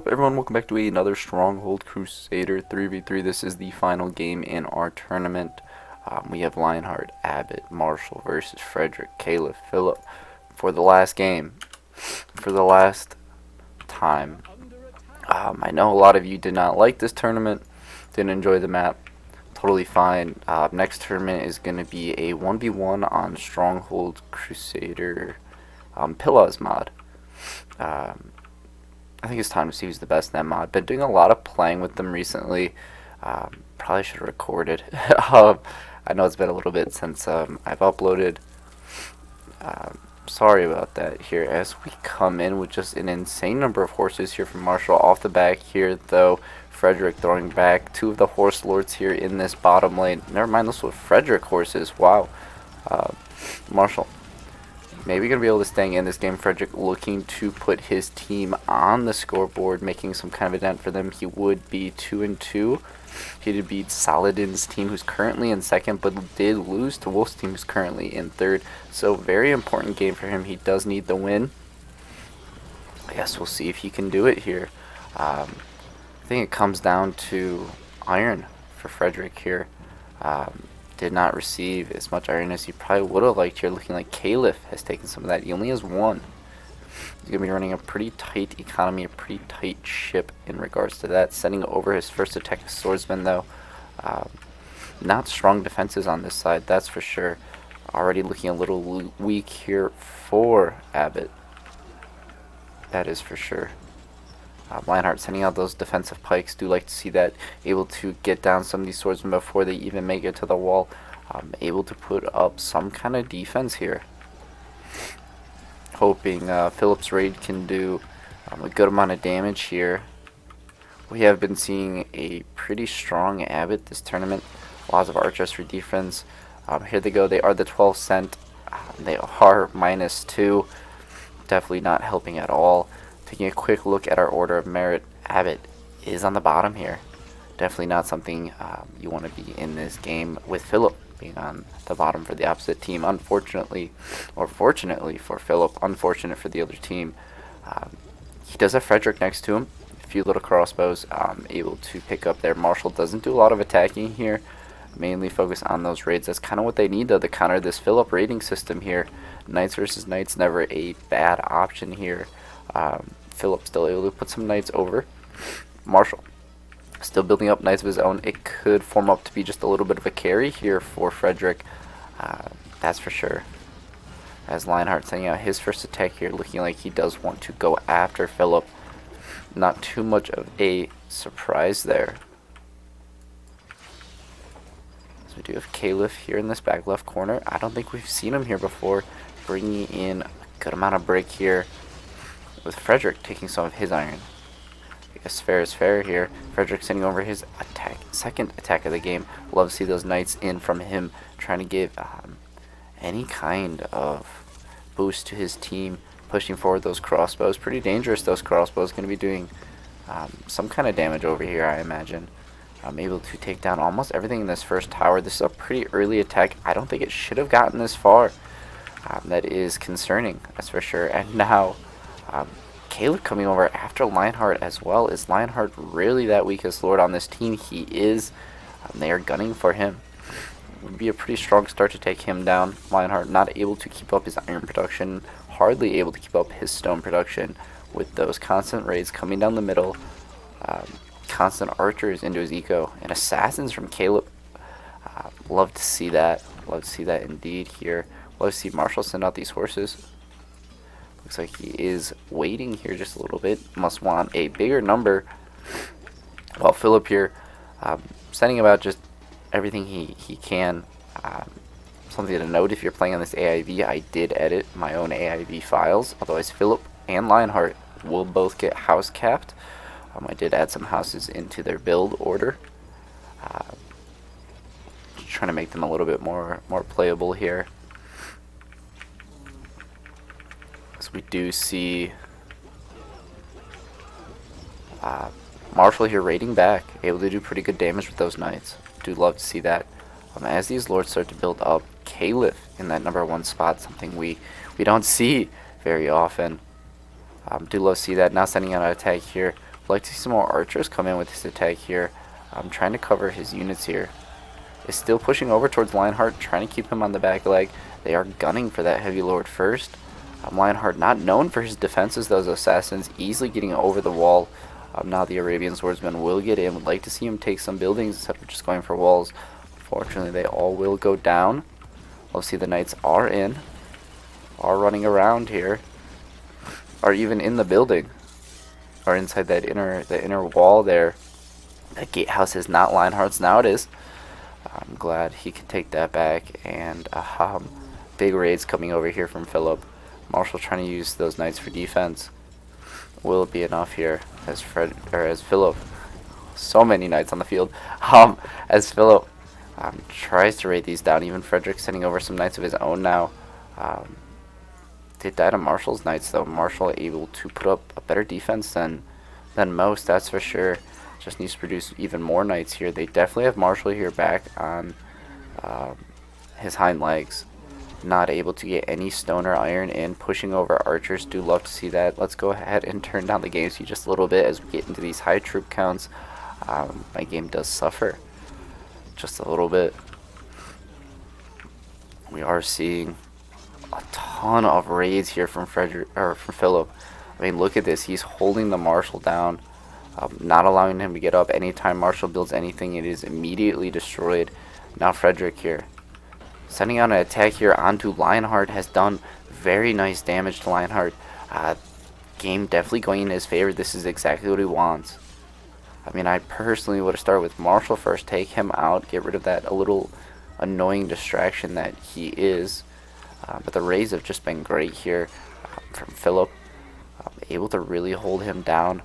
up, everyone? Welcome back to another Stronghold Crusader 3v3. This is the final game in our tournament. We have Lionheart, Abbot, Marshal versus Frederick, Caliph, Philip. For the last game, for the last time. I know a lot of you did not like this tournament, didn't enjoy the map. Totally fine. Next tournament is going to be a 1v1 on Stronghold Crusader Pillars mod. I think it's time to see who's the best in that mod. Been doing a lot of playing with them recently. Probably should have recorded. I know it's been a little bit since I've uploaded. Sorry about that here as we come in with just an insane number of horses here from Marshal. Off the back here, though, Frederick throwing back two of the horse lords here in this bottom lane. Never mind, those were Frederick horses. Wow. Marshal maybe going to be able to stay in this game. Frederick looking to put his team on the scoreboard, making some kind of a dent for them. He would be 2-2. He did beat Saladin's team, who's currently in second, but did lose to Wolf's team, who's currently in third. So very important game for him. He does need the win. I guess we'll see if he can do it here. I think it comes down to iron for Frederick here. Did not receive as much iron as he probably would have liked here. Looking like Caliph has taken some of that. He only has one. He's going to be running a pretty tight economy, a pretty tight ship in regards to that. Sending over his first attack of swordsmen, though. Not strong defenses on this side, that's for sure. Already looking a little weak here for Abbot. That is for sure. Lionheart sending out those defensive pikes. Do like to see that. Able to get down some of these swordsmen before they even make it to the wall. Able to put up some kind of defense here. Hoping Philip's raid can do a good amount of damage here. We have been seeing a pretty strong Abbot this tournament. Lots of archers for defense. Here they go. They are the 12 cent. They are -2. Definitely not helping at all. Taking a quick look at our order of merit, Abbot is on the bottom here. Definitely not something you want to be in this game with Philip being on the bottom for the opposite team. Unfortunately, or fortunately for Philip, unfortunate for the other team. He does have Frederick next to him. A few little crossbows able to pick up there. Marshal doesn't do a lot of attacking here. Mainly focus on those raids. That's kind of what they need, though, to counter this Philip raiding system here. Knights versus knights, never a bad option here. Philip still able to put some knights over. Marshal still building up knights of his own. It could form up to be just a little bit of a carry here for Frederick. That's for sure. As Lionheart sending out his first attack here, looking like he does want to go after Philip. Not too much of a surprise there. So we do have Caliph here in this back left corner. I don't think we've seen him here before. Bringing in a good amount of break here, with Frederick taking some of his iron. I guess fair is fair here. Frederick sending over his second attack of the game. Love to see those knights in from him, trying to give any kind of boost to his team, pushing forward those crossbows. Pretty dangerous, those crossbows. Going to be doing some kind of damage over here, I imagine. I'm able to take down almost everything in this first tower. This is a pretty early attack. I don't think it should have gotten this far. That is concerning, that's for sure. And now Caliph coming over after Lionheart as well. Is Lionheart really that weakest lord on this team? He is. They are gunning for him. Would be a pretty strong start to take him down. Lionheart not able to keep up his iron production. Hardly able to keep up his stone production with those constant raids coming down the middle. Constant archers into his eco. And assassins from Caliph. Love to see that. Love to see that indeed here. Love to see Marshal send out these horses. Looks like he is waiting here just a little bit. Must want a bigger number. While Philip here sending about just everything he can. Something to note, if you're playing on this AIV, I did edit my own AIV files. Otherwise, Philip and Lionheart will both get house capped. I did add some houses into their build order. Just trying to make them a little bit more playable here. We do see Marshal here raiding back, able to do pretty good damage with those knights. Do love to see that. As these lords start to build up, Caliph in that #1 spot, something we don't see very often. Do love to see that. Now sending out an attack here Like to see some more archers come in with this attack here. I'm trying to cover his units here. Is still pushing over towards Lionheart, trying to keep him on the back leg. They are gunning for that heavy lord first. Lionheart not known for his defenses, those assassins easily getting over the wall. Now the Arabian Swordsmen will get in. Would like to see him take some buildings instead of just going for walls. Unfortunately, they all will go down. We'll see the knights are in, are running around here, are even in the building, or inside that inner wall there. That gatehouse is not Lionheart's, now it is. I'm glad he can take that back. And big raids coming over here from Philip. Marshal trying to use those knights for defense. Will it be enough here as Philip? So many knights on the field. As Philip tries to raid these down. Even Frederick sending over some knights of his own now. They died to Marshal's knights though. Marshal able to put up a better defense than most, that's for sure. Just needs to produce even more knights here. They definitely have Marshal here back on his hind legs. Not able to get any stone or iron in. Pushing over archers. Do love to see that. Let's go ahead and turn down the game speed just a little bit as we get into these high troop counts. My game does suffer just a little bit. We are seeing a ton of raids here from Philip. I mean, look at this. He's holding the Marshal down. Not allowing him to get up. Anytime Marshal builds anything, it is immediately destroyed. Now Frederick here, sending out an attack here onto Lionheart, has done very nice damage to Lionheart. Game definitely going in his favor. This is exactly what he wants. I mean, I personally would have started with Marshal first, take him out, get rid of that a little annoying distraction that he is. But the raids have just been great here from Philip. Able to really hold him down.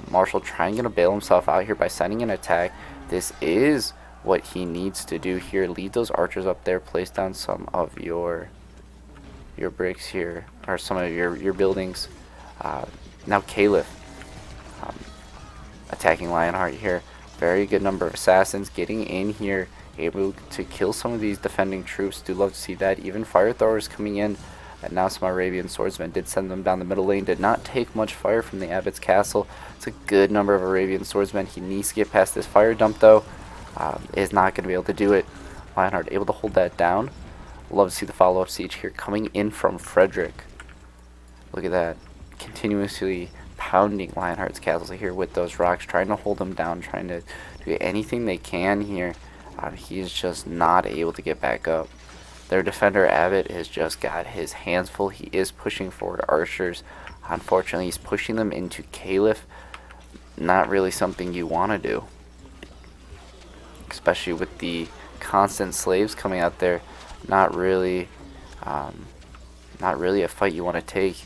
Marshal trying to bail himself out here by sending an attack. This is what he needs to do here. Lead those archers up there. Place down some of your bricks here, or some of your buildings. Now Caliph attacking Lionheart here. Very good number of assassins getting in here, able to kill some of these defending troops. Do love to see that. Even fire throwers coming in. And now some Arabian swordsmen did send them down the middle lane. Did not take much fire from the Abbot's castle. It's a good number of Arabian swordsmen. He needs to get past this fire dump though. Is not going to be able to do it. Lionheart able to hold that down. Love to see the follow-up siege here coming in from Frederick. Look at that. Continuously pounding Lionheart's castle here with those rocks. Trying to hold him down. Trying to do anything they can here. He's just not able to get back up. Their defender Abbot has just got his hands full. He is pushing forward archers. Unfortunately, he's pushing them into Caliph. Not really something you want to do, especially with the constant slaves coming out there. Not really a fight you want to take.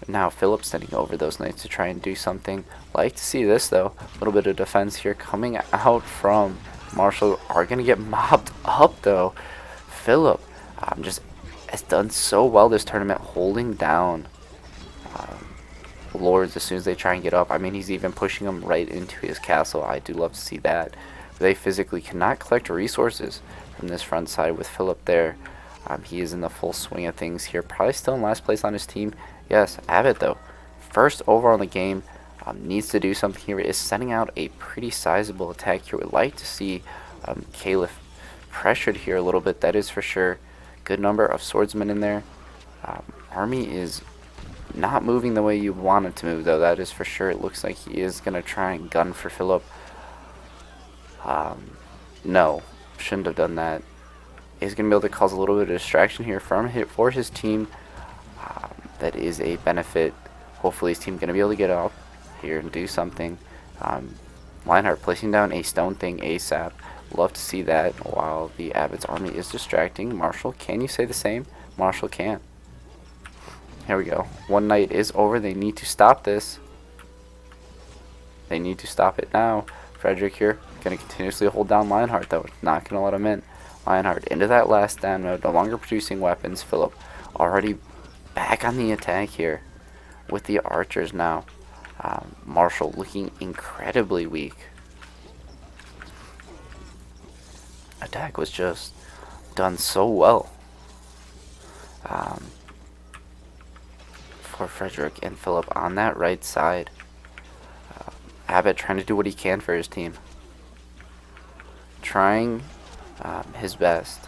Now Philip sending over those knights to try and do something. Like to see this though. A little bit of defense here coming out from Marshal. Are going to get mobbed up though. Philip just has done so well this tournament, holding down lords as soon as they try and get up. I mean, he's even pushing them right into his castle. I do love to see that. They physically cannot collect resources from this front side with Philip there. He is in the full swing of things here. Probably still in last place on his team. Yes, Abbot though, first over on the game, needs to do something here. Is sending out a pretty sizable attack here. Would like to see Caliph pressured here a little bit, that is for sure. Good number of swordsmen in there. Army is not moving the way you want it to move though, that is for sure. It looks like he is going to try and gun for Philip. No, shouldn't have done that. He's going to be able to cause a little bit of distraction here for his team. That is a benefit. Hopefully his team's going to be able to get up here and do something. Lionheart placing down a stone thing ASAP. Love to see that while the Abbot's army is distracting. Marshal, can you say the same? Marshal can. Here we go. One night is over. They need to stop this. They need to stop it now. Frederick here, going to continuously hold down Lionheart though. Not going to let him in. Lionheart into that last stand mode. No longer producing weapons. Philip already back on the attack here with the archers now. Marshal looking incredibly weak. Attack was just done so well for Frederick and Philip on that right side. Abbot trying to do what he can for his team. Trying his best.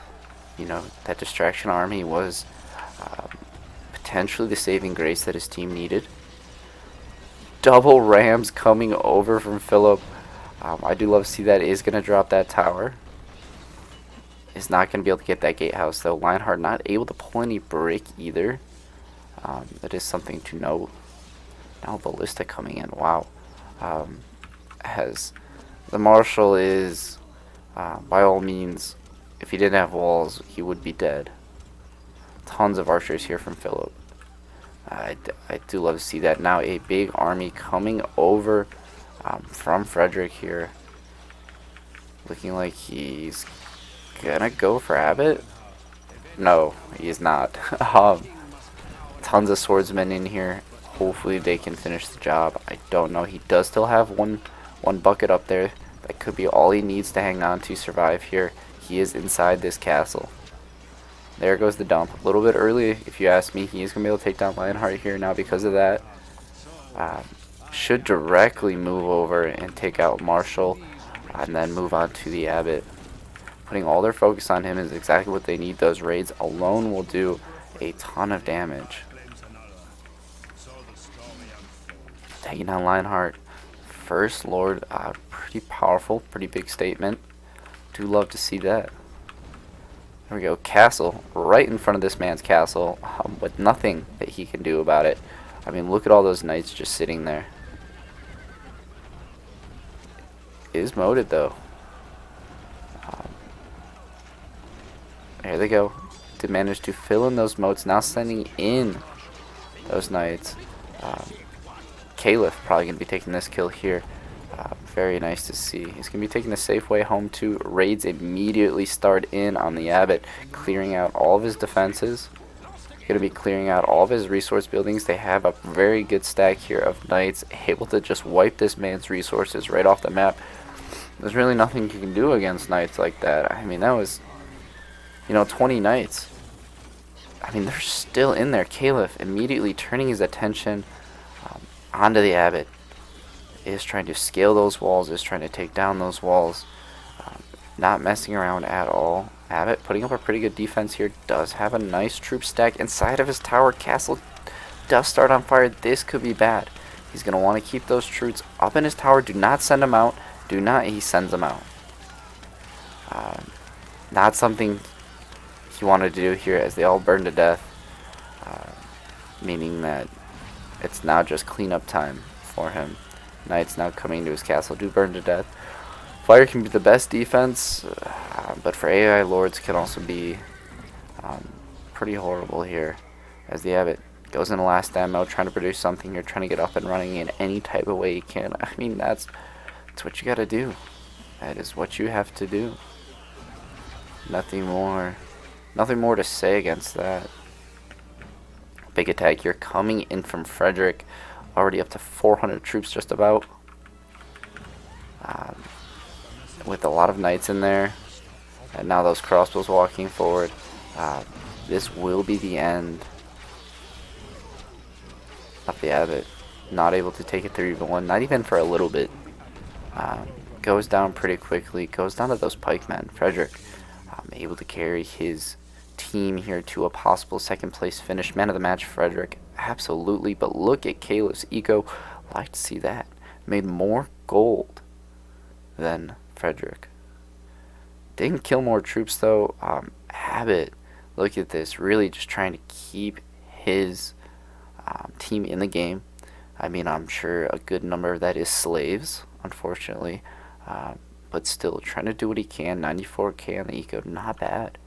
You know, that distraction army was potentially the saving grace that his team needed. Double rams coming over from Philip. I do love to see that. Is going to drop that tower. Is not going to be able to get that gatehouse though. Lionheart not able to pull any brick either. That is something to note. Now ballista coming in. Wow. As the Marshal is, by all means, if he didn't have walls, he would be dead. Tons of archers here from Philip. I do love to see that. Now a big army coming over from Frederick here. Looking like he's gonna go for Abbot. No, he is not. Tons of swordsmen in here. Hopefully they can finish the job. I don't know. He does still have one bucket up there. That could be all he needs to hang on to survive here. He is inside this castle. There goes the dump. A little bit early, if you ask me. He is going to be able to take down Lionheart here now because of that. Should directly move over and take out Marshal and then move on to the Abbot. Putting all their focus on him is exactly what they need. Those raids alone will do a ton of damage. Taking down Lionheart. First Lord, pretty powerful, pretty big statement. Do love to see that. There we go, castle, right in front of this man's castle, with nothing that he can do about it. I mean, look at all those knights just sitting there. Is moated though. There they go. Did manage to fill in those moats, now sending in those knights. Caliph probably going to be taking this kill here. Very nice to see. He's going to be taking the safe way home too. Raids immediately start in on the Abbot, clearing out all of his defenses. Going to be clearing out all of his resource buildings. They have a very good stack here of knights, able to just wipe this man's resources right off the map. There's really nothing you can do against knights like that. I mean, that was, 20 knights. I mean, they're still in there. Caliph immediately turning his attention onto the Abbot. Is trying to scale those walls, is trying to take down those walls. Not messing around at all. Abbot putting up a pretty good defense here. Does have a nice troop stack inside of his tower. Castle does start on fire. This could be bad. He's going to want to keep those troops up in his tower. Do not send them out. Do not. He sends them out. Not something he wanted to do here as they all burn to death. Meaning that it's now just cleanup time for him. Knights now coming to his castle do burn to death. Fire can be the best defense, but for AI lords can also be pretty horrible here. As the Abbot goes in the last ammo, trying to produce something. You're trying to get up and running in any type of way you can. I mean, that's what you got to do. That is what you have to do. Nothing more to say against that. Big attack here coming in from Frederick. Already up to 400 troops just about. With a lot of knights in there. And now those crossbows walking forward. This will be the end of the Abbot. Not able to take it 3v1. Not even for a little bit. Goes down pretty quickly. Goes down to those pikemen. Frederick able to carry his team here to a possible second place finish. Man of the match, Frederick. Absolutely, but look at Caliph's eco. Like to see that. Made more gold than Frederick. Didn't kill more troops though. Abbot, look at this. Really just trying to keep his team in the game. I mean, I'm sure a good number of that is slaves, unfortunately. But still, trying to do what he can. 94k on the eco, not bad.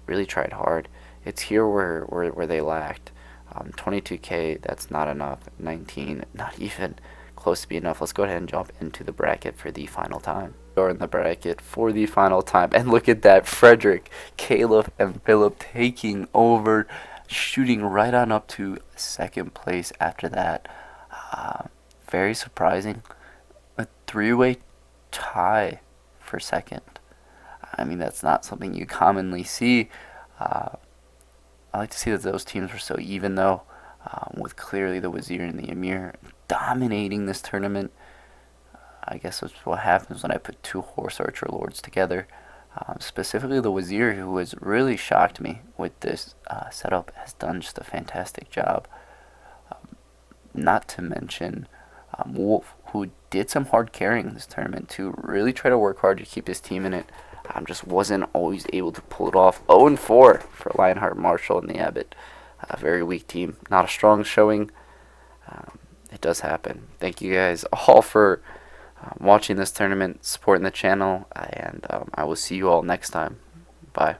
Really tried hard. It's here where they lacked. 22k, that's not enough. 19, not even close to be enough. Let's go ahead and jump into the bracket for the final time. We're in the bracket for the final time. And look at that. Frederick, Caliph, and Philip taking over. Shooting right on up to second place after that. Very surprising. A three-way tie for second. I mean, that's not something you commonly see. I like to see that those teams were so even, though, with clearly the Wazir and the Emir dominating this tournament. I guess that's what happens when I put two horse archer lords together. Specifically the Wazir, who has really shocked me with this setup, has done just a fantastic job. Not to mention Wolf, who did some hard carrying in this tournament to really try to work hard to keep his team in it. Just wasn't always able to pull it off. 0-4 for Lionheart, Marshal, and the Abbot. A very weak team. Not a strong showing. It does happen. Thank you guys all for watching this tournament, supporting the channel, and I will see you all next time. Bye.